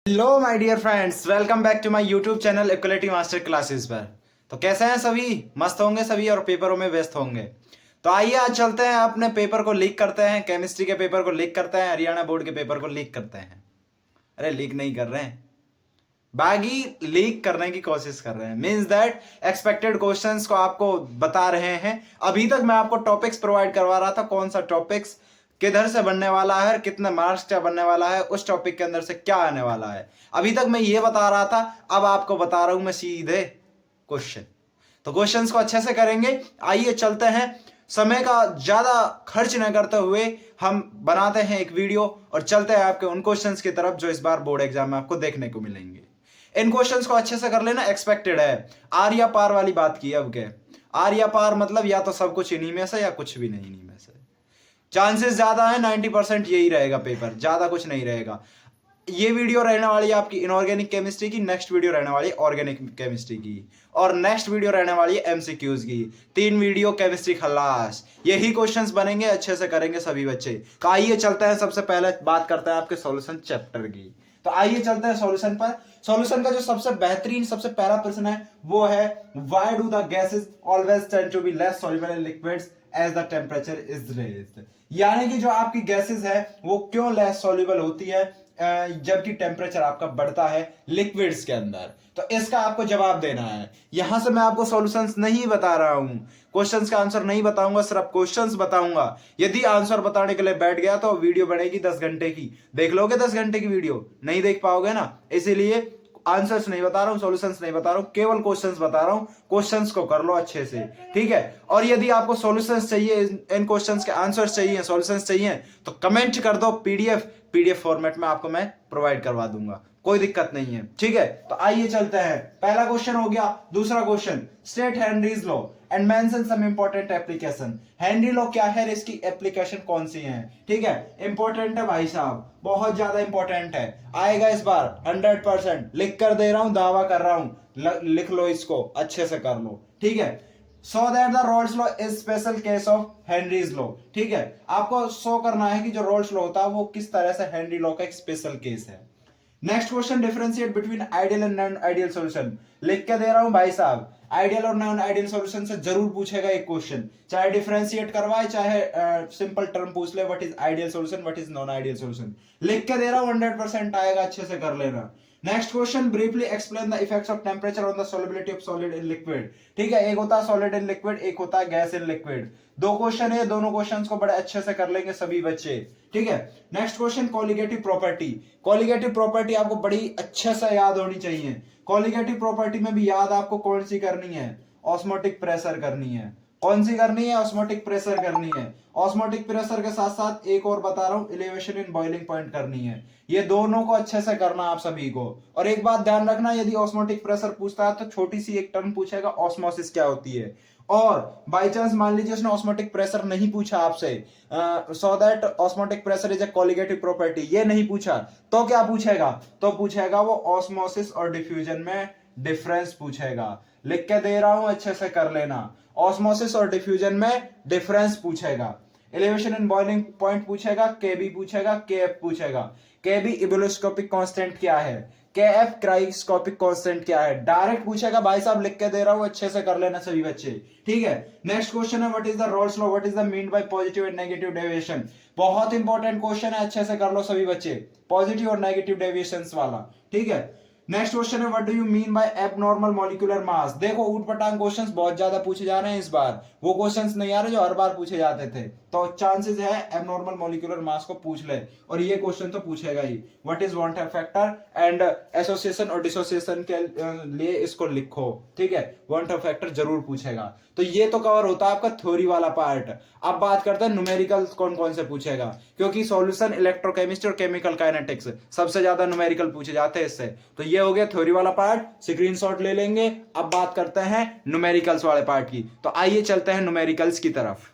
Hello my dear friends, welcome back to my YouTube channel equality master classes पर। तो कैसे हैं सभी? मस्त होंगे सभी और पेपरों में व्यस्त होंगे। तो आइए आज चलते हैं, अपने पेपर को लीक करते हैं। केमिस्ट्री के पेपर को लीक करते हैं, हरियाणा बोर्ड के पेपर को लीक करते हैं। अरे लीक नहीं कर रहे हैं, बागी लीक करने की कोशिश कर रहे हैं। मीन्स दैट एक्सपेक्टेड क्वेश्चंस को आपको बता रहे हैं। अभी तक मैं आपको टॉपिक्स प्रोवाइड करवा रहा था, कौन सा टॉपिक्स किधर से बनने वाला है, कितने मार्क्स क्या बनने वाला है, उस टॉपिक के अंदर से क्या आने वाला है। अभी तक मैं ये बता रहा था, अब आपको बता रहा हूं मैं सीधे क्वेश्चन। तो क्वेश्चंस को अच्छे से करेंगे। आइए चलते हैं, समय का ज्यादा खर्च न करते हुए हम बनाते हैं एक वीडियो और चलते हैं आपके उन क्वेश्चंस की तरफ जो इस बार बोर्ड एग्जाम में आपको देखने को मिलेंगे। इन क्वेश्चंस को अच्छे से कर लेना, एक्सपेक्टेड है। आर या पार वाली बात की अब के, आर या पार मतलब या तो सब कुछ इन्हीं में से या कुछ भी नहीं इन्हीं में से। चांसेस ज्यादा है, 90% यही रहेगा पेपर, ज्यादा कुछ नहीं रहेगा। ये वीडियो रहने वाली है आपकी इनऑर्गेनिक केमिस्ट्री की, नेक्स्ट वीडियो रहने वाली है ऑर्गेनिक केमिस्ट्री की, और नेक्स्ट वीडियो रहने वाली है एमसीक्यूज की। 3 वीडियो केमिस्ट्री खल्लास, यही क्वेश्चंस बनेंगे, अच्छे से करेंगे सभी बच्चे। तो आइए चलते हैं, सबसे पहले बात करते हैं आपके सॉल्यूशन चैप्टर की। तो आइए चलते हैं सॉल्यूशन पर। सॉल्यूशन का जो सबसे बेहतरीन सबसे पहला प्रश्न है वो है, why do the gases always tend to be less soluble in liquids as the temperature is raised. यानी कि जो आपकी गैसेस है वो क्यों लेस सॉल्युबल होती है जबकि टेम्परेचर आपका बढ़ता है लिक्विड्स के अंदर। तो इसका आपको जवाब देना है। यहां से मैं आपको सॉल्यूशंस नहीं बता रहा हूं, क्वेश्चंस का आंसर नहीं बताऊंगा, सिर्फ क्वेश्चंस बताऊंगा। यदि आंसर बताने के लिए बैठ गया तो वीडियो बनेगी 10 घंटे की। देख लोगे 10 घंटे की वीडियो? नहीं देख पाओगे ना, इसीलिए आंसर्स नहीं बता रहा हूं, सॉल्यूशंस नहीं बता रहा हूं, केवल क्वेश्चंस बता रहा हूं। क्वेश्चंस को कर लो अच्छे से, ठीक है। और यदि आपको सॉल्यूशंस चाहिए, इन क्वेश्चंस के आंसर्स चाहिए, सॉल्यूशंस चाहिए, तो कमेंट कर दो। पीडीएफ फॉर्मेट में आपको मैं प्रोवाइड करवा दूंगा, कोई दिक्कत नहीं है, ठीक है। तो आइए चलते हैं, पहला क्वेश्चन हो गया। दूसरा question, state Henry's law and mention some important application. Henry law क्या है, इसकी एप्लीकेशन कौन सी है, ठीक है। इंपॉर्टेंट है भाई साहब, बहुत ज्यादा इंपॉर्टेंट है, आएगा इस बार 100%। लिख कर दे रहा हूं, दावा कर रहा हूं, लिख लो इसको, अच्छे से कर लो, ठीक है। So that the roles law is special case of Henry's law, ठीक है। आपको शो करना है कि जो रोल्स लॉ होता है वो किस तरह से हेनरी लॉ का एक स्पेशल केस है। Next question, differentiate between ideal and non ideal solution. लिख के दे रहा हूं भाई साहब, आइडियल और नॉन आइडियल सॉल्यूशन से जरूर पूछेगा एक क्वेश्चन, चाहे डिफरेंशिएट करवाए चाहे सिंपल टर्म पूछ ले, what is ideal solution, what is non ideal solution. लिख के दे रहा हूं, 100% आएगा, अच्छे से कर लेना। Next question, briefly explain the effects of temperature on the solubility of solid in liquid, ठीक है। एक होता है सॉलिड इन लिक्विड, एक होता है गैस इन लिक्विड। 2 क्वेश्चन है, दोनों क्वेश्चंस को बड़े अच्छे से कर लेंगे सभी बच्चे, ठीक है। Next question, colligative property. Colligative property आपको बड़ी अच्छे से याद होनी चाहिए। कॉलिगेटिव प्रॉपर्टी में भी याद आपको कौन सी करनी है, ऑस्मोटिक प्रेशर करनी है। कौन सी करनी है? ऑस्मोटिक प्रेशर करनी है। ऑस्मोटिक प्रेशर के साथ साथ एक और बता रहा हूं, एलिवेशन इन बॉइलिंग पॉइंट करनी है। ये दोनों को अच्छे से करना आप सभी को। और एक बात ध्यान रखना, यदि ऑस्मोटिक प्रेशर पूछता है तो छोटी सी एक टर्म पूछेगा, ऑस्मोसिस क्या होती है। और बाई चांस मान लीजिए उसने ऑस्मोटिक प्रेशर नहीं पूछा आपसे, so that osmotic pressure is a colligative property, ये नहीं पूछा, तो क्या पूछेगा? तो पूछेगा वो ऑस्मोसिस और डिफ्यूजन में डिफरेंस पूछेगा। लिख के दे रहा हूं, अच्छे से कर लेना। ऑस्मोसिस और डिफ्यूजन में डिफरेंस पूछेगा, एलिवेशन इन बॉइलिंग पॉइंट पूछेगा, केबी पूछेगा, केएफ पूछेगा। केबी इबुलोस्कोपिक कांस्टेंट क्या है, केएफ क्राइस्कोपिक कांस्टेंट क्या है, डायरेक्ट पूछेगा भाई साहब, लिख के दे रहा हूं, अच्छे से कर लेना सभी बच्चे, ठीक है। नेक्स्ट क्वेश्चन है, what is the roles law, what is the mean by positive and negative deviation. बहुत इंपॉर्टेंट क्वेश्चन है, अच्छे से कर लो सभी बच्चे, पॉजिटिव और नेगेटिव डेविएशंस वाला, ठीक है। नेक्स्ट क्वेश्चन है, what do you mean by abnormal molecular mass. देखो ऊटपटांग क्वेश्चंस बहुत ज्यादा पूछे जा रहे हैं इस बार, वो क्वेश्चंस नहीं आ रहे जो हर बार पूछे जाते थे। तो चांसेस है एबनॉर्मल मॉलिक्यूलर मास को पूछ ले, और ये क्वेश्चन तो पूछेगा ही। What is van time factor and association और डिसोसिएशन के लिए इसको लिखो, ठीक है। वॉन टाइम फैक्टर जरूर पूछेगा। तो ये तो कवर होता है आपका थ्योरी वाला पार्ट। अब बात करते हैं न्यूमेरिकल कौन कौन से पूछेगा, क्योंकि सॉल्यूशन, इलेक्ट्रोकेमिस्ट्री और केमिकल काइनेटिक्स सबसे ज्यादा न्यूमेरिकल पूछे जाते हैं इससे। तो ये हो गया थ्योरी वाला पार्ट, स्क्रीनशॉट ले लेंगे। अब बात करते हैं न्यूमेरिकल्स वाले पार्ट की। तो आइए चलते हैं न्यूमेरिकल्स की तरफ।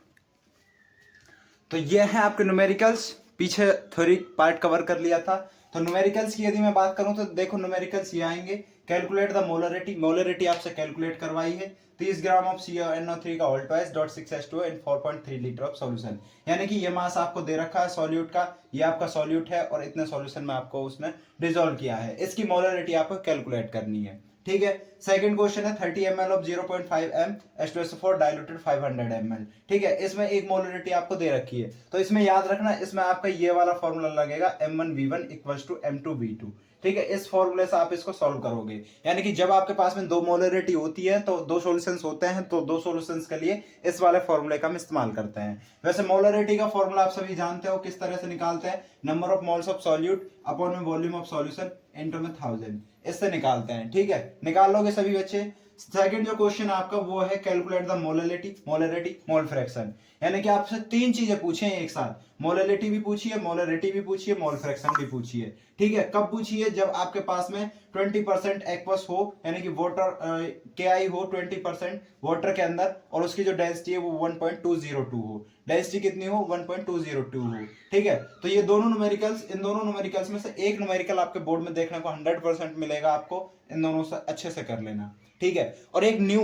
तो ये है आपके न्यूमेरिकल्स, पीछे थ्योरी पार्ट कवर कर लिया था। तो न्यूमेरिकल्स की यदि मैं बात करूं तो देखो न्यूमेरिकल्स ये आएंगे, कैलकुलेट द मोलरिटी, मोलरिटी आपसे कैलकुलेट करवाई है 30 ग्राम ऑफ CnO3 का all twice dot 6H2O in 4.3 litre of solution. यानी कि ये मास आपको दे रखा है सॉल्यूट का, ये आपका सॉल्यूट है और इतने सॉल्यूशन में आपको उसने डिसॉल्व किया है, इसकी मोलरिटी आपको कैलकुलेट करनी है। ठीक है। सेकंड क्वेश्चन है 30 ml of 0.5 m H2SO4 diluted 500 ml। ठीक है, इसमें एक मोलरिटी आपको दे रखी है, तो इसमें याद रखना, इसमें आपका ये वाला फॉर्मूला लगेगा M1V1 इक्वल्स टू M2V2। ठीक है, इस फॉर्मूले से आप इसको सॉल्व करोगे। यानी कि जब आपके पास में दो मोलरिटी होती है तो दो सॉल्यूशंस होते हैं, तो दो सॉल्यूशंस के लिए इस वाले फॉर्मूले का हम इस्तेमाल करते हैं। वैसे मोलरिटी का फॉर्मूला आप सभी जानते हो किस तरह से निकालते हैं, number of moles of solute upon में वॉल्यूम ऑफ सॉल्यूशन इनटू में 1000, इससे निकालते हैं। ठीक है, निकाल लोगे सभी बच्चे। सेकंड जो क्वेश्चन आपका वो है calculate the molarity, molarity mole fraction. यानी कि आपसे तीन चीजें पूछे हैं एक साथ, मोलरिटी भी पूछी है, मोलरिटी भी पूछी है, मोल फ्रैक्शन भी पूछी है। ठीक है, कब पूछी है, जब आपके पास में 20% एक्वस हो, यानी कि वाटर KI हो 20% वाटर के अंदर, और उसकी जो डेंसिटी है वो 1.202 हो, डेंसिटी कितनी हो 1.202 हो। ठीक है, तो ये दोनों न्यूमेरिकल्स, इन दोनों न्यूमेरिकल्स में से एक न्यूमेरिकल आपके बोर्ड में देखने को 100% मिलेगा, आपको इन दोनों से अच्छे से कर लेना। ठीक है, और एक न्यू,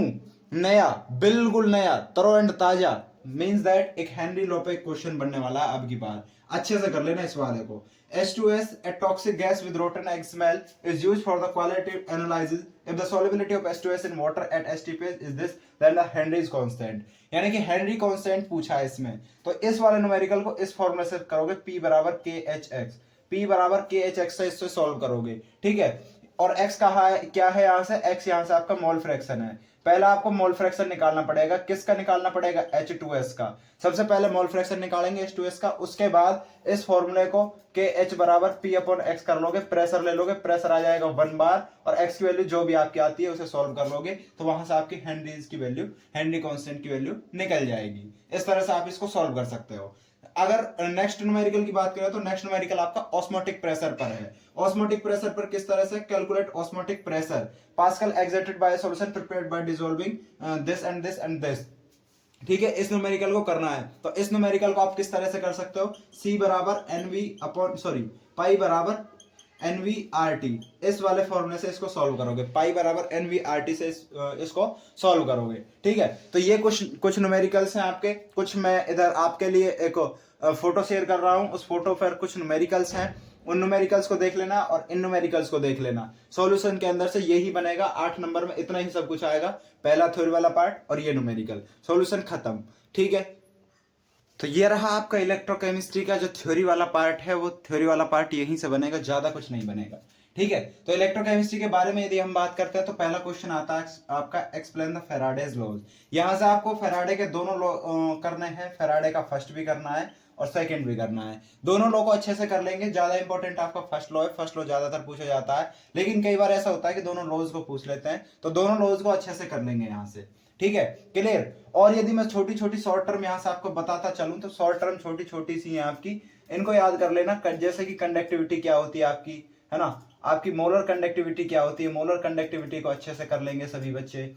नया, बिल्कुल नया, तरो एंड ताजा, मींस दैट एक हेनरी लोपेक क्वेश्चन बनने वाला है अब की बार, अच्छे से कर लेना इस वाले को। H2S, a toxic gas with rotten egg smell, is used for the qualitative analysis. If the solubility of H2S in water at HTP is this, then the Henry's constant. यानी कि हेनरी कांस्टेंट पूछा है इसमें, तो इस वाले numerical को इस फॉर्मूले से करोगे, P बराबर KHX, P बराबर KHX से इससे सॉल्व करोगे। ठीक है, और x कहा है, क्या है यहाँ से, x यहाँ से आपका मोल फ्रैक्शन है। पहला आपको मोल फ्रैक्शन निकालना पड़ेगा, किसका निकालना पड़ेगा, H2S का। सबसे पहले मोल फ्रैक्शन निकालेंगे H2S का, उसके बाद इस फॉर्मूले को KH बराबर P अपॉन X कर लोगे, प्रेशर ले लोगे, प्रेशर आ जाएगा 1 बार, और X की वैल्यू जो भी आपकी आती है उसे सॉल्व कर लोगे, तो वहां से आपकी हेनरीज की वैल्यू, हेनरी कांस्टेंट की वैल्यू निकल जाएगी। इस तरह से आप इसको सॉल्व कर सकते हो। अगर नेक्स्ट न्यूमेरिकल की बात करें तो नेक्स्ट न्यूमेरिकल आपका ऑस्मोटिक प्रेशर पर है। ऑस्मोटिक प्रेशर पर किस तरह से calculate osmotic pressure, pascal exerted by solution prepared by dissolving this and this and this. ठीक है, इस न्यूमेरिकल को करना है, तो इस न्यूमेरिकल को आप किस तरह से कर सकते हो, C बराबर NV अपॉन पाई बराबर NVRT, इस वाले फॉर्मूले से इसको सॉल्व करोगे, पाई बराबर NVRT से इसको सॉल्व करोगे। ठीक है, तो ये कुछ न्यूमेरिकल्स हैं आपके, कुछ मैं इधर आपके लिए एक फोटो शेयर कर रहा हूं, उस फोटो पर कुछ न्यूमेरिकल्स हैं, उन न्यूमेरिकल्स को देख लेना और इन न्यूमेरिकल्स को देख लेना। सॉल्यूशन के अंदर से यही बनेगा, 8 नंबर में इतना ही सब कुछ आएगा, पहला थ्योरी वाला पार्ट और ये न्यूमेरिकल, सॉल्यूशन खत्म। ठीक है, तो ये रहा आपका इलेक्ट्रोकेमिस्ट्री का जो थ्योरी वाला पार्ट है, वो थ्योरी वाला पार्ट यहीं से बनेगा, ज्यादा कुछ नहीं बनेगा। ठीक है, तो इलेक्ट्रोकेमिस्ट्री के बारे में यदि हम बात करते हैं तो पहला क्वेश्चन आता है आपका एक्सप्लेन द फैराडेज लॉज। यहां से आपको फैराडे के दोनों लॉ करने हैं, फैराडे का फर्स्ट भी करना है और सेकंड भी करना है, दोनों लॉ को अच्छे से कर लेंगे। ज्यादा इंपॉर्टेंट आपका फर्स्ट लॉ है, फर्स्ट लॉ ज्यादातर पूछा जाता है, लेकिन कई बार ऐसा होता है कि दोनों लॉज को पूछ लेते हैं, तो दोनों लॉज को अच्छे से कर लेंगे यहाँ से। ठीक है, क्लियर। और यदि मैं छोटी छोटी शॉर्ट टर्म यहां से आपको बताता चलूं तो शॉर्ट टर्म छोटी छोटी सी है आपकी, इनको याद कर लेना। जैसे कि कंडक्टिविटी क्या होती है आपकी, है ना, आपकी मोलर कंडक्टिविटी क्या होती है, मोलर कंडक्टिविटी को अच्छे से कर लेंगे सभी बच्चे।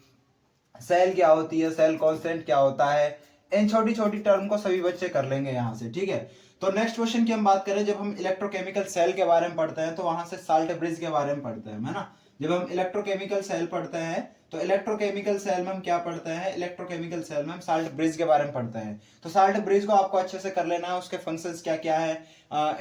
सेल क्या होती है, सेल कांस्टेंट क्या होता है, इन छोटी छोटी टर्म को सभी बच्चे कर लेंगे यहाँ से। ठीक है, तो नेक्स्ट क्वेश्चन की हम बात करें, जब हम इलेक्ट्रोकेमिकल सेल के बारे में पढ़ते हैं तो वहां से साल्ट ब्रिज के बारे में पढ़ते हैं, है ना। जब हम इलेक्ट्रोकेमिकल सेल पढ़ते हैं तो इलेक्ट्रोकेमिकल सेल में हम क्या पढ़ते हैं, इलेक्ट्रोकेमिकल सेल में हम साल्ट ब्रिज के बारे में पढ़ते हैं। तो साल्ट ब्रिज को आपको अच्छे से कर लेना है, उसके फंक्शंस क्या क्या है,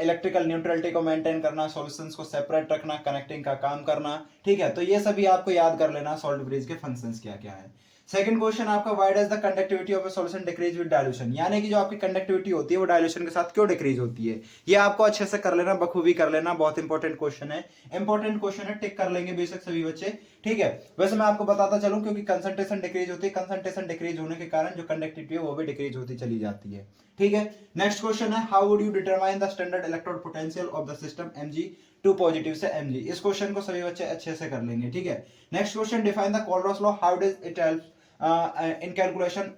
इलेक्ट्रिकल न्यूट्रलिटी को मेंटेन करना, सॉल्यूशंस को सेपरेट रखना, कनेक्टिंग का काम करना। ठीक है, तो ये सभी आपको याद कर लेना, सॉल्ट ब्रिज के फंक्शंस क्या क्या है। सेकंड क्वेश्चन आपका, why does the conductivity of a solution decrease with dilution, यानी कि जो आपकी कंडक्टिविटी होती है वो डाइल्यूशन के साथ क्यों डिक्रीज होती है, ये आपको अच्छे से कर लेना, बखूबी कर लेना, बहुत इंपॉर्टेंट क्वेश्चन है, इंपॉर्टेंट क्वेश्चन है, टिक कर लेंगे बेशक सभी बच्चे। ठीक है, वैसे मैं आपको बताता चलूं, क्योंकि कंसंट्रेशन डिक्रीज होती है, कंसंट्रेशन डिक्रीज होने के कारण जो कंडक्टिविटी है वो भी डिक्रीज होती चली जाती है। ठीक है, नेक्स्ट क्वेश्चन है, how would you determine the standard electrode potential of the system Mg 2 positive से Mg, इस क्वेश्चन को सभी बच्चे अच्छे से कर लेंगे। ठीक है, next question, define the कोलरॉस law, how does it help in calculation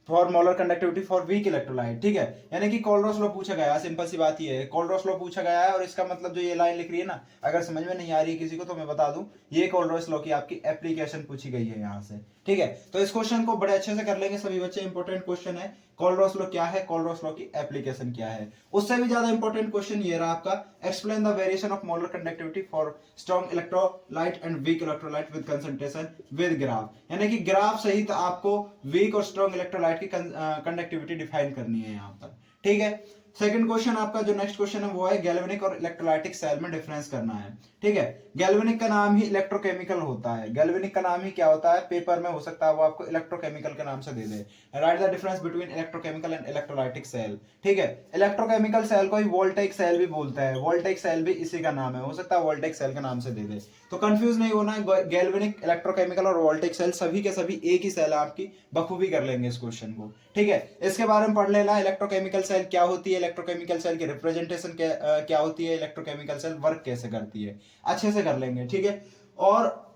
for molar conductivity for weak electrolyte. ठीक है, यानी कि कोलरॉस लॉ पूछा गया है, सिंपल सी बात ये है, कोलरॉस लॉ पूछा गया है, और इसका मतलब जो ये लाइन लिख रही है ना, अगर समझ में नहीं आ रही है किसी को तो मैं बता दूं, ये कोलरॉस लॉ की आपकी एप्लीकेशन पूछी गई है यहाँ से। ठीक है, तो इस क्वेश्चन को बड़े अच्छे से कर लेंगे सभी बच्चे। इंपॉर्टेंट क्वेश्चन है, कोलरॉस लॉ क्या है, कोलरॉस लॉ की एप्लीकेशन क्या है। उससे भी ज्यादा इंपॉर्टेंट क्वेश्चन ये रहा आपका, explain the variation of molar conductivity for strong electrolyte and weak electrolyte with concentration with graph, यानी कि ग्राफ सहित आपको वीक और स्ट्रॉन्ग इलेक्ट्रोलाइट की कंडक्टिविटी डिफाइन करनी है यहाँ पर। ठीक है, सेकंड क्वेश्चन आपका जो नेक्स्ट क्वेश्चन है वो है गैल्वेनिक और इलेक्ट्रोलाइटिक सेल में डिफरेंस करना है। ठीक है, गैल्वेनिक का नाम ही इलेक्ट्रोकेमिकल होता है, गैल्वेनिक का नाम ही क्या होता है, पेपर में हो सकता है वो आपको इलेक्ट्रोकेमिकल के नाम से दे दे। Write the difference between electrochemical and electrolytic cell. ठीक है, इलेक्ट्रोकेमिकल सेल को ही वोल्टेइक सेल भी बोलते हैं, वोल्टेइक सेल भी इसी का नाम है, हो सकता है वोल्टेइक सेल के नाम से दे दे। तो कंफ्यूज नहीं होना है, गैल्वेनिक, इलेक्ट्रोकेमिकल और वोल्टेइक सेल सभी के सभी एक ही सेल है आपकी, बखूबी कर लेंगे इस क्वेश्चन को। ठीक है, इसके बारे में पढ़ लेना, इलेक्ट्रोकेमिकल सेल क्या होती है, इलेक्ट्रोकेमिकल सेल की रिप्रेजेंटेशन क्या होती है, इलेक्ट्रोकेमिकल सेल वर्क कैसे करती है, अच्छे से कर लेंगे। ठीक है, और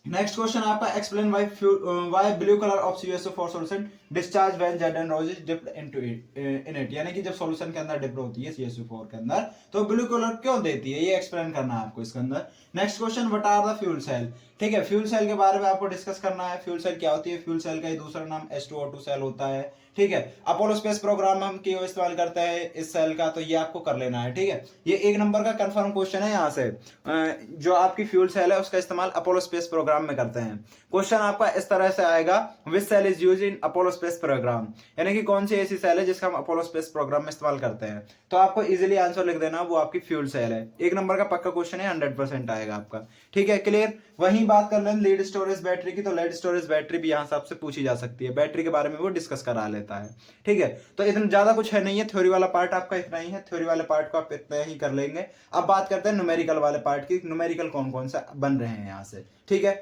नेक्स्ट क्वेश्चन आपका, explain why blue colour of CuSO4 solution discharge when Zn rose is dipped into it in it, यानी कि जब सॉल्यूशन के अंदर डिप होती है CuSO4 के अंदर तो ब्लू कलर क्यों देती है, ये एक्सप्लेन करना है आपको इसके अंदर। Next question, what are the fuel cell. ठीक है, फ्यूल सेल के बारे में आपको डिस्कस करना है, फ्यूल सेल क्या होती है, फ्यूल सेल का ही दूसरा नाम H2O2 सेल होता है। ठीक है, अपोलो स्पेस प्रोग्राम में हम क्यों इस्तेमाल करते हैं इस सेल का, तो ये आपको कर लेना है। ठीक है, ये एक नंबर का कंफर्म क्वेश्चन है, यहाँ से जो आपकी फ्यूल सेल है उसका इस्तेमाल अपोलो स्पेस प्रोग्राम में करते हैं। क्वेश्चन आपका इस तरह से आएगा, which cell is used in Apollo space program, यानी कि कौन सी ऐसी सेल है जिसका हम अपोलो स्पेस प्रोग्राम में इस्तेमाल करते हैं। तो आपको इजीली आंसर लिख देना, वो आपकी फ्यूल सेल है। एक नंबर का पक्का क्वेश्चन है, 100% आएगा आपका। ठीक है, क्लियर। वहीं बात कर लें लीड स्टोरेज बैटरी की, तो लीड स्टोरेज बैटरी भी यहाँ से आपसे पूछी जा सकती है, बैटरी के बारे में वो डिस्कस करा लेता है। ठीक है, तो इतना ज्यादा कुछ है नहीं है, थ्योरी वाला पार्ट आपका इतना ही है, थ्योरी वाले पार्ट को आप इतना ही कर लेंगे। अब बात करते हैं न्यूमेरिकल वाले पार्ट की, न्यूमेरिकल कौन कौन सा बन रहे हैं यहाँ से। ठीक है,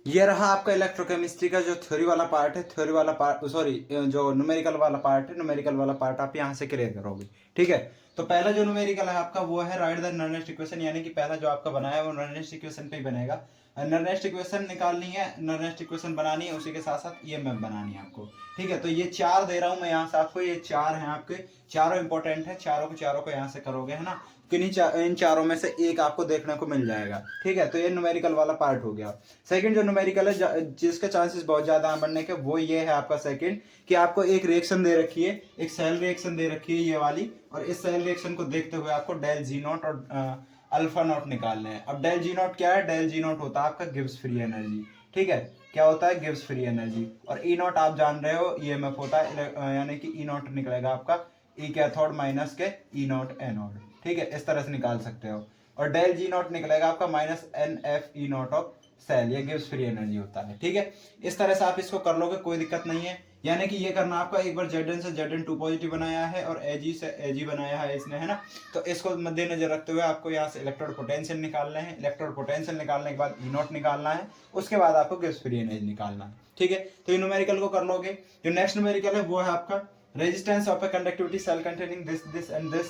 ये रहा आपका इलेक्ट्रोकेमिस्ट्री का जो थ्योरी वाला पार्ट है, थ्योरी वाला पार्ट, सॉरी जो न्यूमेरिकल वाला पार्ट है, न्यूमेरिकल वाला पार्ट आप यहाँ से क्लियर करोगे। ठीक है, तो पहला जो न्यूमेरिकल है आपका वो है राइट द नॉर्नेस्ट इक्वेशन, यानी कि पहला जो आपका बनाया है वो नॉर्नेस्ट इक्वेशन पे ही बनेगा। नॉर्नेस्ट इक्वेशन निकालनी है, नॉर्नेस्ट इक्वेशन बनानी है, उसी के साथ साथ ईएमएफ बनानी है आपको। ठीक है, तो ये 4 दे रहा हूं मैं यहाँ से आपको, ये 4 हैं आपके, चारों इंपॉर्टेंट है, चारों को यहाँ से करोगे, है ना, इन चारों में से एक आपको देखने को मिल जाएगा। ठीक है, तो ये न्यूमेरिकल वाला पार्ट हो गया। सेकंड जो न्यूमेरिकल है जिसके चांसेस बहुत ज्यादा हैं बनने के, वो ये है आपका सेकंड, कि आपको एक रिएक्शन दे रखी है, एक सेल रिएक्शन दे रखी है ये वाली, और इस सेल रिएक्शन को देखते हुए आपको डेल जी नॉट और अल्फा नॉट निकालने हैं। अब डेल जी नॉट क्या है, डेल जी नॉट होता है आपका गिब्स फ्री एनर्जी। ठीक है, क्या होता है, गिब्स फ्री एनर्जी, और ई नॉट आप जान रहे हो ईएमएफ होता है, यानी कि ई नॉट निकलेगा आपका ई कैथोड माइनस के ई नॉट एनोड। ठीक है, इस तरह से निकाल सकते हो, और डेल जी नॉट निकलेगा आपका minus n F E naught of cell, ये गिब्स फ्री एनर्जी होता है। ठीक है, इस तरह से आप इसको कर लोगे, कोई दिक्कत नहीं है। यानी कि ये करना आपका, एक बार Zn से Zn2 पॉजिटिव बनाया है और Ag से Ag बनाया है इसने, है ना, तो इसको मद्देनजर रखते हुए आपको यहाँ से इलेक्ट्रोड पोटेंशियल निकालना है, इलेक्ट्रोड पोटेंशियल निकालने के बाद ई नॉट निकालना है, उसके बाद आपको गिब्स फ्री एनर्जी निकालना है। ठीक है, तो ये न्यूमेरिकल को कर लोगे। जो नेक्स्ट न्यूमेरिकल है वो है आपका resistance of a conductivity cell containing this and this,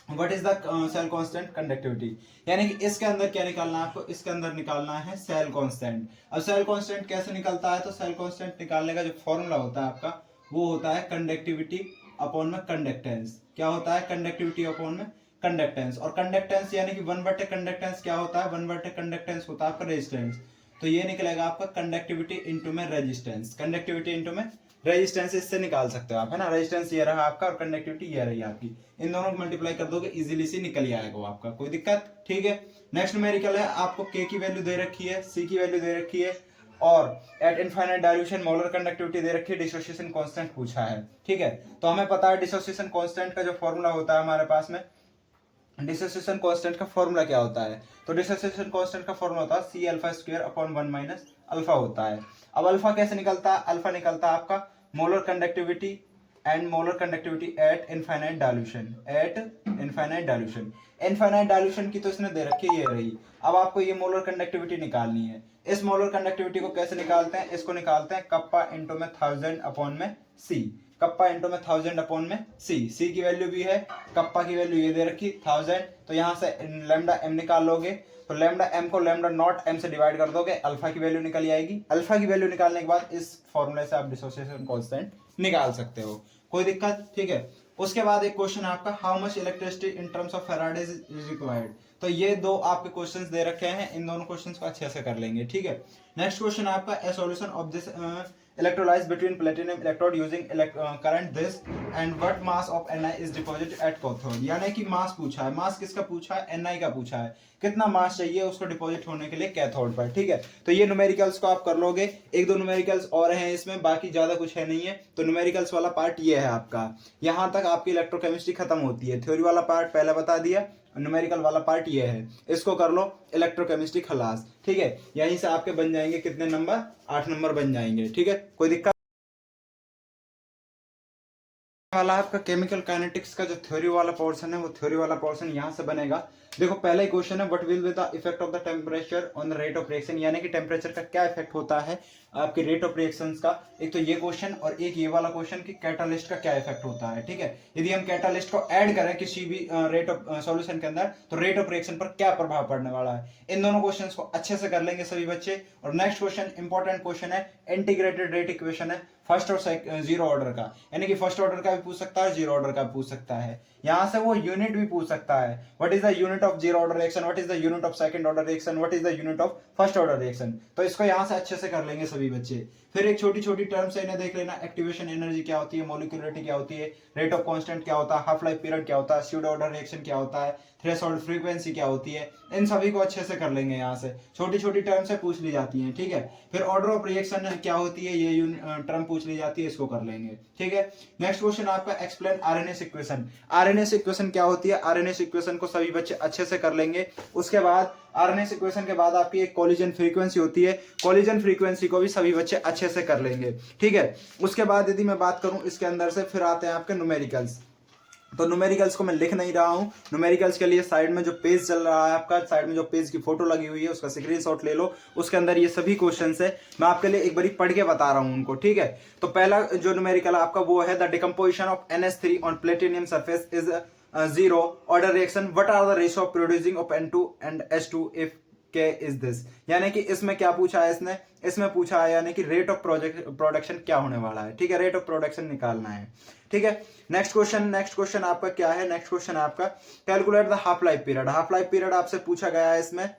what is the cell constant conductivity, यानी कि इसके अंदर क्या निकालना है आपको, इसके अंदर निकालना है सेल कांस्टेंट। अब सेल कांस्टेंट कैसे निकलता है, तो सेल कांस्टेंट निकालने का जो फॉर्मूला होता है आपका वो होता है कंडक्टिविटी अपॉन में कंडक्टेंस। क्या होता है, कंडक्टिविटी अपॉन में कंडक्टेंस, और कंडक्टेंस यानी कि 1/, कंडक्टेंस क्या होता है, 1/, कंडक्टेंस होता है आपका रेजिस्टेंस, तो ये निकलेगा आपका कंडक्टिविटी इंटू में रेजिस्टेंस, कंडक्टिविटी इंटू में रेजिस्टेंस, इससे निकाल सकते हो आप, है ना, रेजिस्टेंस ये रहा आपका और कंडक्टिविटी ये रही आपकी, इन दोनों को मल्टीप्लाई कर दोगे इजीली से निकल आएगा वो आपका, कोई दिक्कत। ठीक है, नेक्स्ट न्यूमेरिकल है, आपको के की वैल्यू दे रखी है, सी की वैल्यू दे रखी है, और at infinite dilution molar conductivity दे रखी है, डिसोसिएशन कांस्टेंट पूछा है। ठीक है, तो हमें पता है डिसोसिएशन कांस्टेंट का जो फॉर्मूला होता है हमारे पास में, डिसोसिएशन कांस्टेंट का फॉर्मूला क्या होता है, तो डिसोसिएशन कांस्टेंट का फॉर्मूला होता है C alpha square upon 1 minus alpha होता है। अब अल्फा कैसे निकलता है, अल्फा निकलता है आपका molar conductivity and molar conductivity eight infinite dilution, eight infinite dilution, infinite dilution की तो इसने दे रखी है ये रही। अब आपको ये मोलर कंडक्टिविटी निकालनी है। इस मोलर कंडक्टिविटी को कैसे निकालते हैं, इसको निकालते हैं कप्पा इंटू में 1000 अपॉन में सी, कप्पा इंटू में 1000 अपॉन में सी की वैल्यू भी है, कप्पा की वैल्यू ये दे रखी 1000, तो यहाँ से लैम्डा एम निकाल लोगे, तो लैम्डा एम को लैम्डा नॉट एम से डिवाइड कर दोगे, अल्फा की वैल्यू निकल आएगी। अल्फा की वैल्यू निकालने के बाद इस फॉर्मूले से आप डिसोसिएशन कांस्टेंट निकाल सकते हो, कोई दिक्कत। ठीक है, उसके बाद एक क्वेश्चन आपका how much electricity in terms of Faraday's is required. तो ये दो आपके क्वेश्चंस दे रखे हैं, इन दोनों क्वेश्चंस को अच्छे से कर लेंगे, ठीक है। नेक्स्ट क्वेश्चन आपका ए solution of this electrolytes between platinum electrode using current this and what mass of Ni is deposited at cathode। यानी कि मास पूछा है, मास किसका पूछा है, Ni का पूछा है, कितना मास चाहिए उसको डिपॉजिट होने के लिए कैथोड पर, ठीक है। तो ये न्यूमेरिकल्स को आप कर लोगे, एक दो न्यूमेरिकल्स और हैं इसमें, बाकी ज्यादा कुछ है नहीं है। तो न्यूमेरिकल्स वाला पार्ट ये है आपका, यहां तक आपकी इलेक्ट्रोकेमिस्ट्री खत्म होती है। थ्योरी वाला पार्ट पहले बता दिया, न्यूमेरिकल वाला पार्ट ये है, इसको कर लो इलेक्ट्रोकेमिस्ट्री खलास, ठीक है। यहीं से आपके बन जाएंगे कितने नंबर, 8 नंबर बन जाएंगे, ठीक है। कोई दिक्कत वाला आपका केमिकल काइनेटिक्स का जो थ्योरी वाला पोर्शन है, वो थ्योरी वाला पोर्शन यहां से बनेगा। देखो पहला ही क्वेश्चन है, what will be the effect of the temperature on the rate of reaction, यानी कि टेम्परेचर का क्या इफेक्ट होता है आपके रेट ऑफ रिएक्शंस का। एक तो ये क्वेश्चन और एक ये वाला क्वेश्चन कि कैटालिस्ट का क्या इफेक्ट होता है, ठीक है। यदि हम कैटालिस्ट को ऐड करें किसी भी रेट ऑफ सॉल्यूशन के अंदर, तो रेट ऑफ रिएक्शन पर क्या प्रभाव पड़ने वाला है। इन दोनों क्वेश्चंस को अच्छे से कर लेंगे सभी बच्चे। और नेक्स्ट क्वेश्चन इंपॉर्टेंट क्वेश्चन है, इंटीग्रेटेड रेट इक्वेशन है फर्स्ट और जीरो ऑर्डर का, यानी कि फर्स्ट ऑर्डर का भी पूछ सकता है, जीरो ऑर्डर का पूछ सकता है। यहां से वो यूनिट भी पूछ सकता है, what is the unit of zero order reaction, what is the unit of second order reaction, what is the unit of first order reaction. तो इसको यहां से अच्छे से कर लेंगे सभी बच्चे। फिर एक छोटी छोटी टर्म से इन्हें देख लेना, एक्टिवेशन एनर्जी क्या होती है, मॉलिक्यूलरिटी क्या होती है, रेट ऑफ कांस्टेंट क्या होता है, हाफ लाइफ पीरियड क्या होता है, स्यूडो ऑर्डर रिएक्शन क्या होता है, थ्रेशोल्ड फ्रीक्वेंसी क्या होती है। इन सभी को अच्छे से कर लेंगे, यहाँ से छोटी छोटी टर्म से पूछ ली जाती हैं, ठीक है। फिर ऑर्डर ऑफ रिएक्शन क्या होती है, ये टर्म पूछ ली जाती है, इसको कर लेंगे, ठीक है। नेक्स्ट क्वेश्चन आपका explain RNS equation. RNS equation क्या होती है, आरएनएस इक्वेशन को सभी बच्चे अच्छे से कर लेंगे। उसके बाद आरएनएस इक्वेशन के बाद आपकी एक कोलिजन फ्रीक्वेंसी होती है, कोलिजन फ्रीक्वेंसी को भी सभी बच्चे अच्छे से कर लेंगे, ठीक है। उसके बाद यदि मैं बात करूं इसके अंदर से, फिर आते हैं आपके न्यूमेरिकल्स। तो न्यूमेरिकल्स को मैं लिख नहीं रहा हूं, न्यूमेरिकल्स के लिए साइड में जो पेज चल रहा है आपका, साइड में जो पेज की फोटो लगी हुई है उसका स्क्रीनशॉट ले लो, उसके अंदर ये सभी क्वेश्चंस है, मैं आपके लिए एक बारी पढ़ के बता रहा हूं उनको, ठीक है। तो पहला जो न्यूमेरिकल आपका वो है, the decomposition of NH3 on platinum surface is zero order reaction, what are the ratio of producing of N2 and H2 if K is this. यानी कि इसमें क्या पूछा है इसने, इसमें पूछा है यानी कि रेट ऑफ प्रोडक्शन क्या होने वाला है, ठीक है, रेट ऑफ प्रोडक्शन निकालना है, ठीक है। नेक्स्ट क्वेश्चन आपका क्या है, नेक्स्ट क्वेश्चन आपका calculate the half life period. Half life period आपसे पूछा गया है इसमें,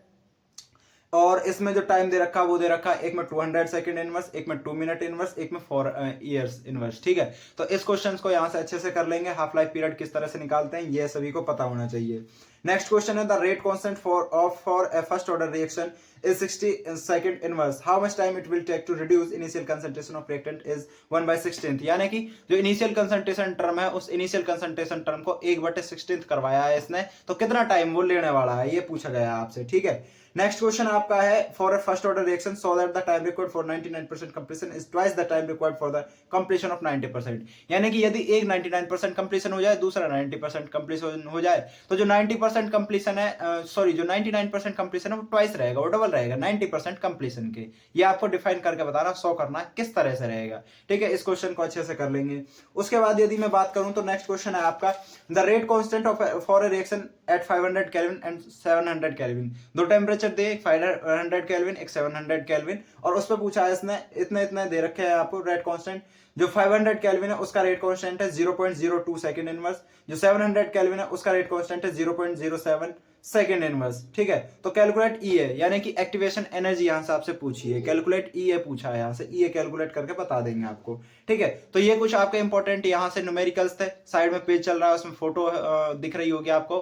और इसमें जो टाइम दे रखा वो दे रखा एक में 200 सेकंड इनवर्स, एक में 2 मिनट इनवर्स, एक में 4 इयर्स इनवर्स, ठीक है। तो इस क्वेश्चन को यहां से अच्छे से कर लेंगे, हाफ लाइफ पीरियड किस तरह से निकालते हैं ये सभी को पता होना चाहिए। नेक्स्ट क्वेश्चन है, the rate constant for a first order reaction is 60 second inverse, how much time it will take to reduce initial concentration of reactant is 1/16। यानी कि जो इनिशियल कंसंट्रेशन टर्म है उस इनिशियल कंसंट्रेशन टर्म को 1/16 करवाया है इसने, तो कितना टाइम वो लेने वाला है ये पूछा गया है आपसे, ठीक है। नेक्स्ट क्वेश्चन आपका है, for a first order reaction so that the time required for 99% completion is twice the time required for the completion of 90%। यानी कि यदि एक 99% कंप्लीशन हो जाए, दूसरा 90% कंप्लीशन हो जाए, तो जो 90% कंप्लीशन है, सॉरी जो 99% कंप्लीशन है वो ट्वाइस रहेगा, वो डबल रहेगा 90% कंप्लीशन के। ये आपको डिफाइन करके बताना, शो करना किस तरह से रहेगा, ठीक है। इस क्वेश्चन को अच्छे से कर लेंगे। उसके बाद यदि मैं बात करूं तो नेक्स्ट क्वेश्चन है आपका, the rate constant of for a reaction at 500 kelvin and 700 kelvin. दो टेम्परेचर दे, 500 केल्विन, एक 700 केल्विन, और उस पर पूछा है इसने, इतने इतने दे रखे हैं आपको रेट कांस्टेंट। जो 500 केल्विन है उसका रेट कांस्टेंट है 0.02 सेकंड इनवर्स, जो 700 केल्विन है उसका रेट कांस्टेंट है 0.07 सेकंड इनवर्स, ठीक है। तो कैलकुलेट ई है, यानी कि एक्टिवेशन एनर्जी यहां से आपसे पूछी है, कैलकुलेट ई है पूछा है, यहां से ई कैलकुलेट करके बता देंगे आपको, ठीक है। तो ये कुछ आपके इंपॉर्टेंट यहां से न्यूमेरिकल्स थे, साइड में पेज चल रहा है उसमें फोटो दिख रही होगी आपको,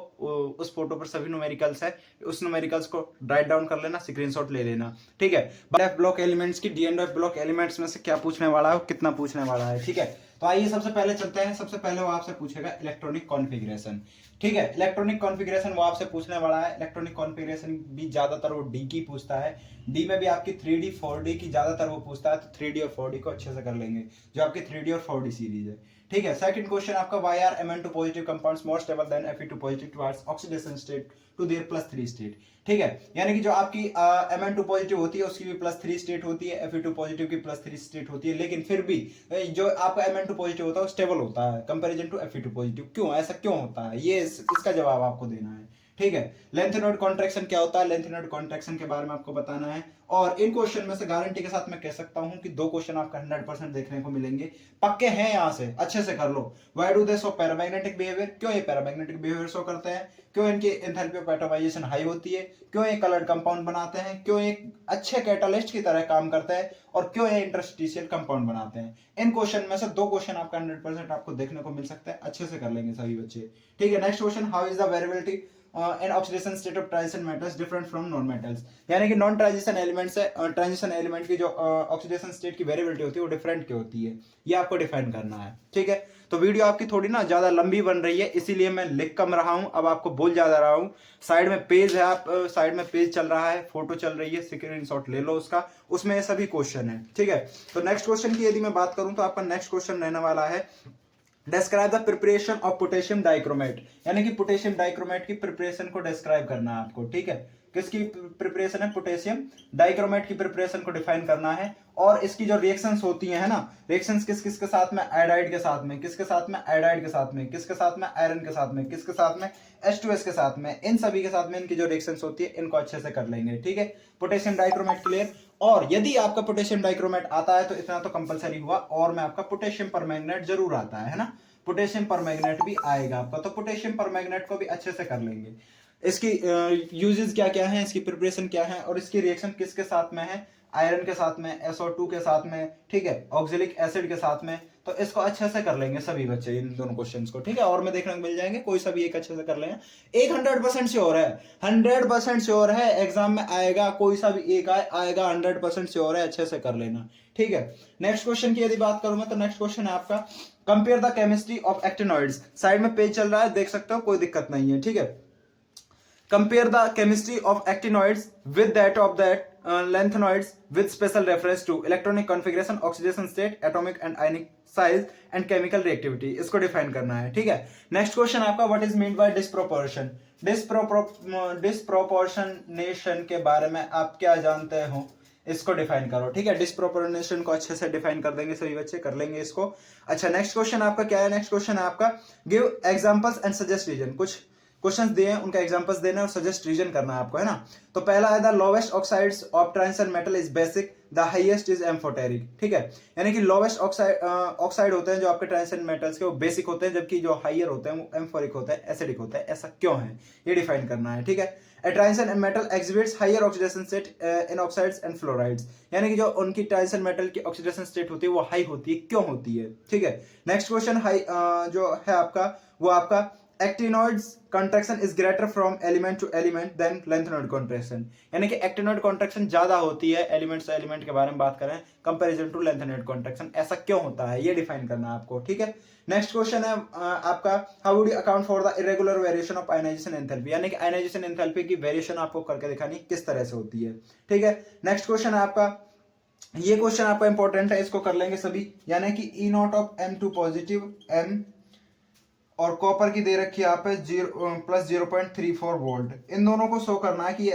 उस फोटो पर सभी न्यूमेरिकल्स है, उस न्यूमेरिकल्स को राइट डाउन कर लेना, स्क्रीनशॉट ले लेना, ठीक है। ब्लॉक एलिमेंट्स की D and F block elements में से क्या पूछने वाला है, कितना पूछने वाला है, ठीक है। तो आइए सबसे पहले चलते हैं, सबसे पहले वो आपसे पूछेगा इलेक्ट्रॉनिक कॉन्फ़िगरेशन, ठीक है। इलेक्ट्रॉनिक कॉन्फ़िगरेशन वो आपसे पूछने वाला है। इलेक्ट्रॉनिक कॉन्फ़िगरेशन भी ज्यादातर वो डी की पूछता है, डी में भी आपकी 3D 4D की ज्यादातर वो पूछता है, तो 3D और 4D को अच्छे से कर लेंगे, जो आपकी 3D और 4D सीरीज है, ठीक है। सेकंड क्वेश्चन आपका, why are Mn2 positive compounds more stable than Fe2 positive towards oxidation state to their +3 state, ठीक है। यानी कि जो आपकी Mn2 पॉजिटिव होती है उसकी भी +3 स्टेट होती है, Fe2 पॉजिटिव की +3 स्टेट होती है, लेकिन फिर भी जो आपका Mn2 पॉजिटिव होता है वो स्टेबल होता है कंपैरिजन टू Fe2 पॉजिटिव। क्यों ऐसा क्यों होता है, ये इसका जवाब आपको देना है, ठीक है। लेंथेनॉइड कॉन्ट्रैक्शन क्या होता है, लेंथेनॉइड कॉन्ट्रैक्शन के बारे में आपको बताना है। और इन क्वेश्चन में से गारंटी के साथ मैं कह सकता हूं कि 2 क्वेश्चन आपका 100% देखने को मिलेंगे, पक्के हैं, यहां से अच्छे से कर लो। Why do they show paramagnetic behaviour, क्यों ये पैरामैग्नेटिक बिहेवियर शो करते हैं, क्यों इनकी एंथैल्पी ऑफ एटमाइजेशन हाई होती है, क्यों ये कलर्ड कंपाउंड बनाते हैं, क्यों ये अच्छे कैटालिस्ट की तरह काम करते हैं, और क्यों ये इंटरस्टिशियल कंपाउंड बनाते हैं। इन क्वेश्चन में से 2 क्वेश्चन आपका 100% आपको देखने को मिल सकता है, अच्छे से कर लेंगे सभी बच्चे। ठीक है। Next question, how is the variability and oxidation state of transition metals different from non metals, यानी कि नॉन ट्रांजिशन एलिमेंट से ट्रांजिशन एलिमेंट की जो ऑक्सीडेशन स्टेट की वेरिएबिलिटी होती है वो डिफरेंट क्यों होती है, ये आपको डिफाइन करना है। ठीक है। तो वीडियो आपकी थोड़ी ना ज्यादा लंबी बन रही है, इसीलिए मैं लिख कम रहा हूं, अब आपको बोल ज्यादा रहा हूं। साइड में पेज है, आप साइड में पेज चल रहा है, फोटो चल रही है, स्क्रीनशॉट ले लो उसका, उसमें सभी क्वेश्चन है। ठीक है। तो नेक्स्ट क्वेश्चन की यदि मैं बात करूं तो आपका नेक्स्ट क्वेश्चन रहने वाला है, describe the preparation of potassium dichromate, यानी कि पोटेशियम डाइक्रोमेट की प्रिपरेशन को डिस्क्राइब करना है आपको। ठीक है। किसकी प्रिपरेशन है, पोटेशियम डाइक्रोमेट की प्रिपरेशन को डिफाइन करना है। और इसकी जो रिएक्शंस होती हैं, है ना, रिएक्शंस किस किस के साथ में, आयोडाइड के साथ में, किसके साथ में, आयोडाइड के साथ में, किसके साथ में, आयरन के साथ में, किसके साथ में, H2S के साथ में, इन सभी के साथ में इनकी जो रिएक्शंस होती है इनको अच्छे से कर लेंगे। ठीक है। Potassium dichromate clear. और यदि आपका पोटेशियम डाइक्रोमेट आता है तो इतना तो कंपलसरी हुआ, और में आपका पोटेशियम परमैंगनेट जरूर आता है ना, पोटेशियम परमैंगनेट भी आएगा आपका, तो पोटेशियम परमैंगनेट को भी अच्छे से कर लेंगे। इसकी यूजेस क्या क्या है, इसकी प्रिपरेशन क्या है, और इसकी रिएक्शन किसके साथ में है, आयरन के साथ में, SO2 के साथ में, ठीक है, ऑक्जेलिक एसिड के साथ में। तो इसको अच्छे से कर लेंगे सभी बच्चे इन दोनों क्वेश्चंस को। ठीक है। और में देखने को मिल जाएंगे, कोई सा भी एक अच्छे से कर लेंगे। एक 100% श्योर है, 100% श्योर है एग्जाम में आएगा, कोई सा भी एक आएगा, 100% श्योर है, अच्छे से कर लेना। ठीक है। नेक्स्ट क्वेश्चन की यदि बात करूं मैं तो नेक्स्ट क्वेश्चन है आपका, compare the chemistry of actinoids. Side में पेज चल रहा है, देख सकते हो, कोई दिक्कत नहीं है। ठीक है। Compare the chemistry of actinoids with that of that lengthenoids with special reference to electronic configuration, oxidation state, atomic and ionic size and chemical reactivity, इसको डिफाइन करना है। ठीक है। नेक्स्ट क्वेश्चन आपका, what is mean by disproportion, disproportionation के बारे में आप क्या जानते हो, इसको डिफाइन करो। ठीक है। डिस्प्रोपोर्शनेशन को अच्छे से डिफाइन कर देंगे सभी बच्चे, कर लेंगे इसको। अच्छा, नेक्स्ट क्वेश्चन आपका क्या है, नेक्स्ट क्वेश्चन है आपका, give examples and suggest reason. कुछ क्वेश्चंस दिए हैं, उनका एग्जांपल्स देना और सजेस्ट रीजन करना है आपको, है ना। तो पहला है, the lowest oxides of transition metal is basic, the highest is amphoteric. ठीक है। यानी कि लोवेस्ट ऑक्साइड होते हैं जो आपके ट्रांजिशन मेटल्स के, वो बेसिक होते हैं, जबकि जो हाइयर होते हैं वो एम्फोरिक होते हैं, एसिडिक होते हैं। ऐसा क्यों है, ये डिफाइन करना है। ठीक है। A transition in metal exhibits higher oxidation state in oxides and fluorides, यानी कि जो उनकी ट्रांजिशन मेटल की ऑक्सीडेशन स्टेट होती है वो हाई होती है, क्यों होती है। ठीक है। नेक्स्ट क्वेश्चन हाई जो है आपका, वो आपका, actinoids contraction is greater from element to element than lanthanoid contraction, यानी कि एक्टिनॉइड कॉन्ट्रैक्शन ज्यादा होती है, एलिमेंट से एलिमेंट के बारे में बात करें, कंपैरिजन टू लेंथेनॉइड कॉन्ट्रैक्शन, ऐसा क्यों होता है, ये डिफाइन करना है आपको। ठीक है। नेक्स्ट क्वेश्चन है आपका, how would you account for the irregular variation of ionisation enthalpy, यानी कि आयनाइजेशन एंथैल्पी की वेरिएशन आपको करके दिखानी किस तरह से होती है। ठीक है। नेक्स्ट क्वेश्चन है आपका, ये क्वेश्चन आपका इंपॉर्टेंट है, इसको कर लेंगे सभी, यानी कि E0 of M2 positive M और कॉपर की दे रखी है यहाँ पे प्लस 0.34 वोल्ट, इन दोनों को शो करना है कि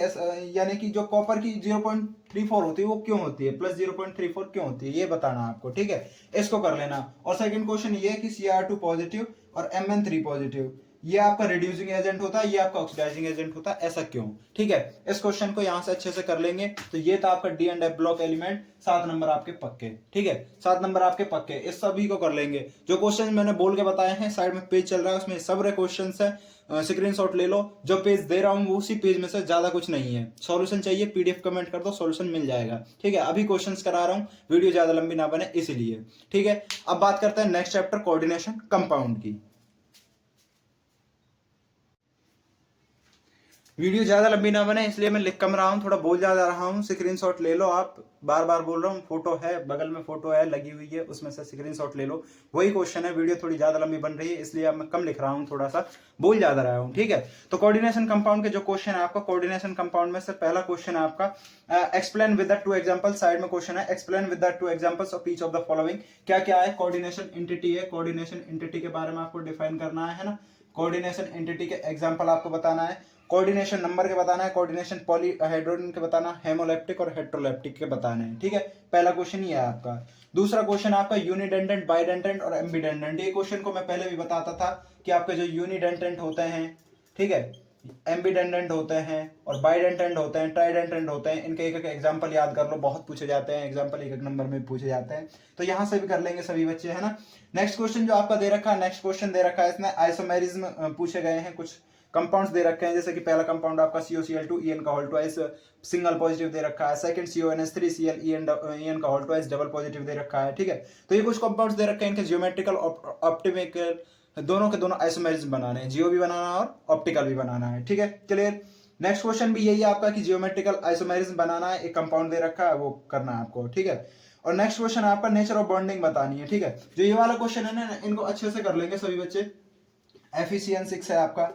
यानी कि जो कॉपर की 0.34 होती है वो क्यों होती है, प्लस 0.34 क्यों होती है, ये बताना है आपको। ठीक है। इसको कर लेना। और सेकंड क्वेश्चन ये है कि Cr2 पॉजिटिव और Mn3 पॉजिटिव, ये आपका रिड्यूसिंग एजेंट होता है, ये आपका ऑक्सीडाइजिंग एजेंट होता है, ऐसा क्यों। ठीक है। इस क्वेश्चन को यहां से अच्छे से कर लेंगे। तो ये था आपका D and F block element, 7 number आपके पक्के। ठीक है। 7 नंबर आपके पक्के, इस सभी को कर लेंगे। जो क्वेश्चन मैंने बोल के बताए हैं, साइड में पेज चल रहा है, उसमें सब क्वेश्चन है, स्क्रीनशॉट ले लो। जो पेज दे रहा हूं वो उसी पेज में से, ज्यादा कुछ नहीं है। सॉल्यूशन चाहिए, PDF कमेंट कर दो, सॉल्यूशन मिल जाएगा। ठीक है। अभी क्वेश्चंस करा रहा हूं, वीडियो ज्यादा लंबी ना बने इसीलिए। ठीक है। अब बात करते हैं नेक्स्ट चैप्टर, कोऑर्डिनेशन कंपाउंड की। वीडियो ज्यादा लंबी ना बने इसलिए मैं लिख कम रहा हूँ, थोड़ा बोल ज्यादा रहा हूँ। स्क्रीनशॉट ले लो आप, बार बार बोल रहा हूँ, फोटो है बगल में, फोटो है लगी हुई है, उसमें से स्क्रीनशॉट ले लो। वही क्वेश्चन है, वीडियो थोड़ी ज्यादा लंबी बन रही है इसलिए अब मैं कम लिख रहा हूँ, थोड़ा सा बोल ज्यादा रहा हूँ। ठीक है। तो कोऑर्डिनेशन कंपाउंड के जो क्वेश्चन है आपका, कोऑर्डिनेशन कंपाउंड में से पहला क्वेश्चन है आपका, explain with the 2 example. Side में क्वेश्चन है, explain with the 2 examples of each of the following. क्या क्या है, कोऑर्डिनेशन एंटिटी है, कोऑर्डिनेशन एंटिटी के बारे में आपको डिफाइन करना है ना। कोऑर्डिनेशन एंटिटी के एग्जांपल आपको बताना है, कोऑर्डिनेशन नंबर के बताना है, कोऑर्डिनेशन पॉलीहाइड्रोजन के बताना, हेमोलैप्टिक और हेट्रोलैप्टिक के बताने हैं। ठीक है। पहला क्वेश्चन ये है आपका। दूसरा क्वेश्चन आपका, यूनिडेंटेंट, बाइडेंटेंट और एम्बिडेंटेंट। ये क्वेश्चन को मैं पहले भी बताता था कि आपके जो यूनिडेंटेंट होते हैं, ठीक है, एम्बीडेंडेंट होते हैं और बाइडेंडेंट होते हैं, ट्राइडेंडेंट होते हैं। इनके एक एक एग्जाम्पल याद कर लो, बहुत पूछे जाते हैं एग्जाम्पल, एक एक नंबर में पूछे जाते हैं। तो यहाँ से भी कर लेंगे सभी बच्चे, है ना। नेक्स्ट क्वेश्चन जो आपका दे रखा है, नेक्स्ट क्वेश्चन दे रखा है इसमें आइसोमेरिज्म पूछे गए हैं, कुछ कंपाउंड्स दे रखे हैं। जैसे कि पहला कंपाउंड आपका COCl2 EN का होल ट्वाइस सिंगल पॉजिटिव दे रखा है। सेकंड CONH3 Cl EN का होल ट्वाइस डबल पॉजिटिव दे रखा है, ठीक है। तो ये कुछ कंपाउंड्स दे रखे हैं, इनके जियोमेट्रिकल ऑप्टिकल दोनों के दोनों आइसोमेरिज्म बनाने हैं, जियो भी बनाना है और ऑप्टिकल भी बनाना है, ठीक है, क्लियर। नेक्स्ट क्वेश्चन भी यही है आपका कि जियोमेट्रिकल आइसोमेरिज्म बनाना है, एक कंपाउंड दे रखा है वो करना है आपको, ठीक है। और नेक्स्ट क्वेश्चन आपका नेचर ऑफ बॉन्डिंग बतानी है, ठीक है। जो ये वाला क्वेश्चन है ना, इनको अच्छे से कर लेंगे सभी बच्चे। FeCN6 है आपका,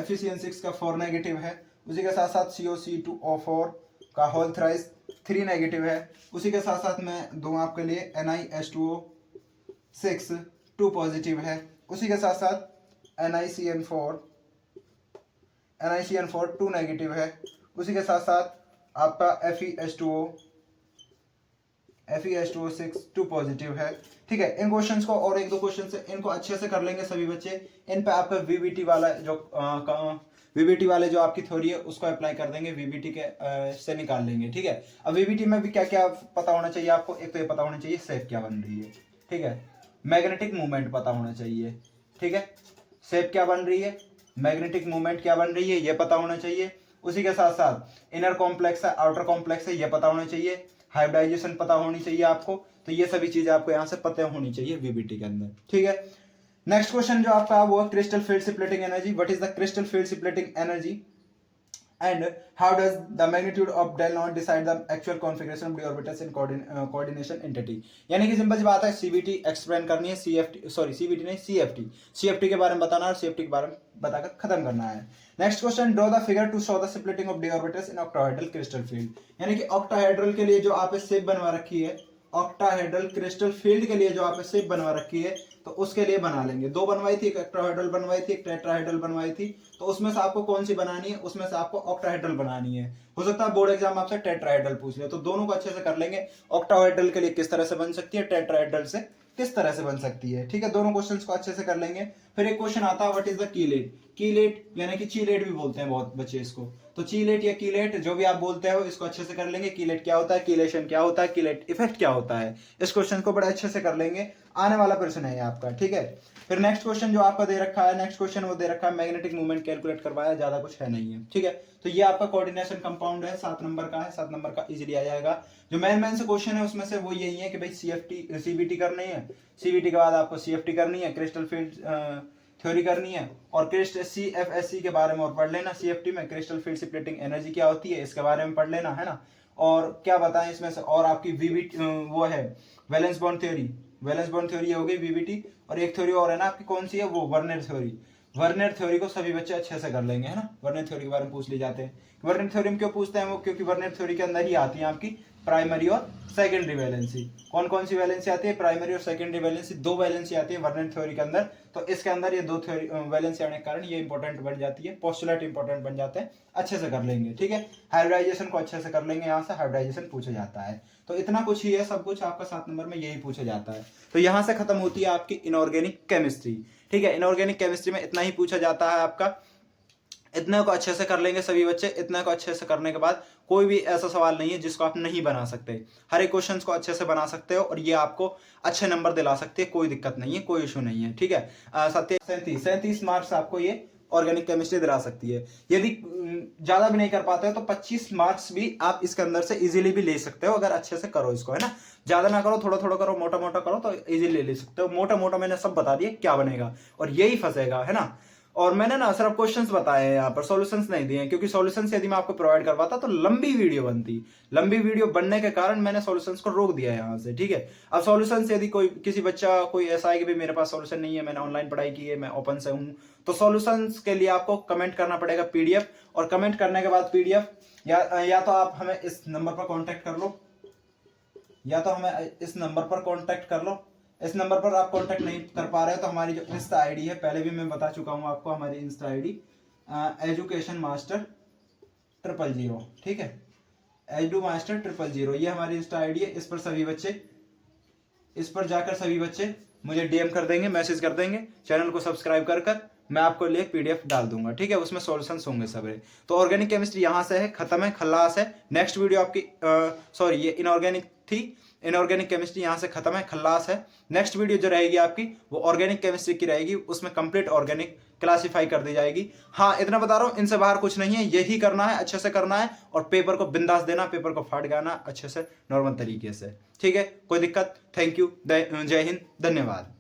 FeCN6 का 4 नेगेटिव है, उसी के साथ साथ COC2O4 का होल थ्राइस 3 नेगेटिव है। उसी के साथ साथ मैं दूं आपके लिए NiH2O6 2 पॉजिटिव है। उसी के साथ साथ NiCN4 2 नेगेटिव है। उसी के साथ साथ आपका FeH2O6 2 पॉजिटिव है, ठीक है। इन क्वेश्चंस को और एक दो क्वेश्चन से इनको अच्छे से कर लेंगे सभी बच्चे। इन पे आपका VBT वाला जो VBT वाले जो आपकी थ्योरी है उसको अप्लाई कर देंगे, VBT के से निकाल लेंगे, ठीक है। अब VBT में भी क्या क्या पता होना चाहिए आपको, एक तो ये पता होना चाहिए शेप क्या बन रही है, ठीक है। मैग्नेटिक मूवमेंट पता होना चाहिए, ठीक है। शेप क्या बन रही है, मैग्नेटिक मूवमेंट क्या बन रही है, ये पता होना चाहिए। उसी के साथ साथ इनर कॉम्प्लेक्स है, आउटर कॉम्प्लेक्स है, ये पता होना चाहिए। हाइब्रिडाइजेशन पता होनी चाहिए आपको। तो ये सभी चीजें आपको यहाँ से पता होनी चाहिए VBT के अंदर, ठीक है। नेक्स्ट क्वेश्चन जो आपका वो है crystal field splitting energy. What is the crystal field splitting energy and how does the magnitude of del naught decide the actual configuration of the orbitals in coordination entity। यानी कि simple सी बात है, CBT explain करनी है, CBT नहीं CFT के बारे में बताना है और CFT के बारे में बताकर खत्म करना है। Next question, draw the figure to show the splitting of d orbitals in octahedral crystal field. यानी कि ऑक्टाहेड्रल के लिए जो आपने शेप बनवा रखी है, ऑक्टाहेड्रल क्रिस्टल फील्ड के लिए जो आपने शेप बनवा रखी है, तो उसके लिए बना लेंगे। दो बनवाई थी, एक ऑक्टाहेड्रल बनवाई थी, एक टेट्राहेड्रल बनवाई थी। तो उसमें से आपको कौन सी बनानी है, उसमें से आपको ऑक्टाहेड्रल बनानी है। हो सकता है बोर्ड एग्जाम आपसे टेट्राहेड्रल पूछ ले, तो दोनों को अच्छे से कर लेंगे। ऑक्टाहेड्रल के लिए किस तरह से बन सकती है, टेट्राहेड्रल से किस तरह से बन सकती है, ठीक है। दोनों क्वेश्चंस को अच्छे से कर लेंगे। फिर एक क्वेश्चन आता है, what is the chelate. Chelate यानी कि चीलेट भी बोलते हैं बहुत बच्चे इसको, तो चीलेट या कीलेट जो भी आप बोलते हो इसको अच्छे से कर लेंगे। कीलेट क्या होता है, कीलेशन क्या होता है, कीलेट इफेक्ट क्या होता है, इस क्वेश्चन को बड़े अच्छे से कर लेंगे। आने वाला प्रश्न है आपका, ठीक है। फिर नेक्स्ट क्वेश्चन जो आपका दे रखा है, नेक्स्ट क्वेश्चन वो दे रखा है मैग्नेटिक मूवमेंट कैलकुलेट करवाया, ज्यादा कुछ है नहीं है, ठीक है। तो ये आपका कोऑर्डिनेशन कंपाउंड है, 7 नंबर का है, 7 नंबर का इजीली आ जाएगा। जो मेन से क्वेश्चन है उसमें से वो यही है कि भाई CBT करनी है, CBT के बाद आपको CFT करनी है, क्रिस्टल फील्ड थ्योरी करनी है, और CFSC के बारे में और पढ़ लेना। CFT में क्रिस्टल फील्ड स्प्लिटिंग एनर्जी क्या होती है इसके बारे में पढ़ लेना, है ना। और क्या बताएं इसमें से, और आपकी VBT वो है valence bond theory, valence bond theory हो गई VBT। और एक थ्योरी और है ना आपकी, कौन सी है वो, वर्नियर थ्योरी। वर्नियर थ्योरी को सभी बच्चे अच्छे से कर लेंगे, है ना। वर्नियर थ्योरी के बारे में पूछ ले जाते हैं। वर्नियर थ्योरी में क्यों पूछते हैं वो, क्योंकि वर्नियर थ्योरी के अंदर ही आती है आपकी प्राइमरी और सेकेंडरी वैलेंसी। कौन कौन सी वैलेंसी आती है, प्राइमरी और सेकेंडरी वैलेंसी, 2 वैलेंसी आती है वर्नियर थ्योरी के अंदर। तो इसके अंदर ये 2 थ्योरी वैलेंसी आने के कारण ये इंपॉर्टेंट बन जाती है, पोस्टुलेट इंपॉर्टेंट बन जाते हैं, अच्छे से कर लेंगे, ठीक है। हाइब्रिडाइजेशन को अच्छे से कर लेंगे, यहाँ से हाइब्रिडाइजेशन पूछा जाता है। तो इतना कुछ ही है, सब कुछ आपका 7 नंबर में यही पूछा जाता है। तो यहाँ से खत्म होती है आपकी इनऑर्गेनिक केमिस्ट्री, ठीक है। इनऑर्गेनिक केमिस्ट्री में इतना ही पूछा जाता है आपका। इतने को अच्छे से कर लेंगे सभी बच्चे। इतने को अच्छे से करने के बाद कोई भी ऐसा सवाल नहीं है जिसको आप नहीं बना सकते, हर एक क्वेश्चन को अच्छे से बना सकते हो और ये आपको अच्छे नंबर दिला सकते हैं, कोई दिक्कत नहीं है, कोई इशू नहीं है, ठीक है। 37 मार्क्स आपको ये ऑर्गेनिक केमिस्ट्री दिला सकती है। यदि ज्यादा भी नहीं कर पाते हो तो 25 मार्क्स भी आप इसके अंदर से इजीली भी ले सकते हो, अगर अच्छे से करो इसको, है ना। ज्यादा ना करो, थोड़ा थोड़ा करो, मोटा मोटा करो तो इजीली ले सकते हो। मोटा मोटा मैंने सब बता दिया क्या बनेगा और यही फंसेगा, है ना। और मैंने ना सिर्फ क्वेश्चंस बताए हैं यहाँ पर, सॉल्यूशंस नहीं दिए हैं, क्योंकि सॉल्यूशंस यदि मैं आपको प्रोवाइड करवाता तो लंबी वीडियो बनती। लंबी वीडियो बनने के कारण मैंने सॉल्यूशंस को रोक दिया है यहाँ से, ठीक है। अब सॉल्यूशंस यदि कोई किसी बच्चा कोई ऐसा है कि भाई मेरे पास सॉल्यूशन नहीं है, मैंने ऑनलाइन पढ़ाई की है, मैं ओपन से हूँ, तो सॉल्यूशंस के लिए आपको कमेंट करना पड़ेगा PDF, और कमेंट करने के बाद PDF या तो आप हमें इस नंबर पर कॉन्टेक्ट कर लो, या तो हमें इस नंबर पर कॉन्टेक्ट कर लो। इस नंबर पर आप कांटेक्ट नहीं कर पा रहे हो तो हमारी जो इंस्टा आईडी है, पहले भी मैं बता चुका हूं आपको, हमारी इंस्टा आईडी एजुकेशन मास्टर 000, ठीक है। एडू मास्टर 000 ये हमारी इंस्टा आईडी है। इस पर जाकर सभी बच्चे मुझे DM कर देंगे, मैसेज कर देंगे, चैनल को सब्सक्राइब कर मैं आपको लिए पीडीएफ डाल दूंगा, ठीक है, उसमें सॉल्यूशंस होंगे सारे। तो ऑर्गेनिक केमिस्ट्री यहाँ से है, खत्म है, खल्लास है। नेक्स्ट वीडियो आपकी सॉरी ये इनऑर्गेनिक थी, इनऑर्गेनिक केमिस्ट्री यहाँ से खत्म है, खल्लास है। नेक्स्ट वीडियो जो रहेगी आपकी वो ऑर्गेनिक केमिस्ट्री की रहेगी, उसमें कंप्लीट ऑर्गेनिक क्लासिफाई कर दी जाएगी। हाँ इतना बता रहा हूँ, इनसे बाहर कुछ नहीं है, यही करना है, अच्छे से करना है और पेपर को बिंदास देना, पेपर को फाड़ गाना अच्छे से नॉर्मल तरीके से, ठीक है, कोई दिक्कत। थैंक यू, जय हिंद, धन्यवाद।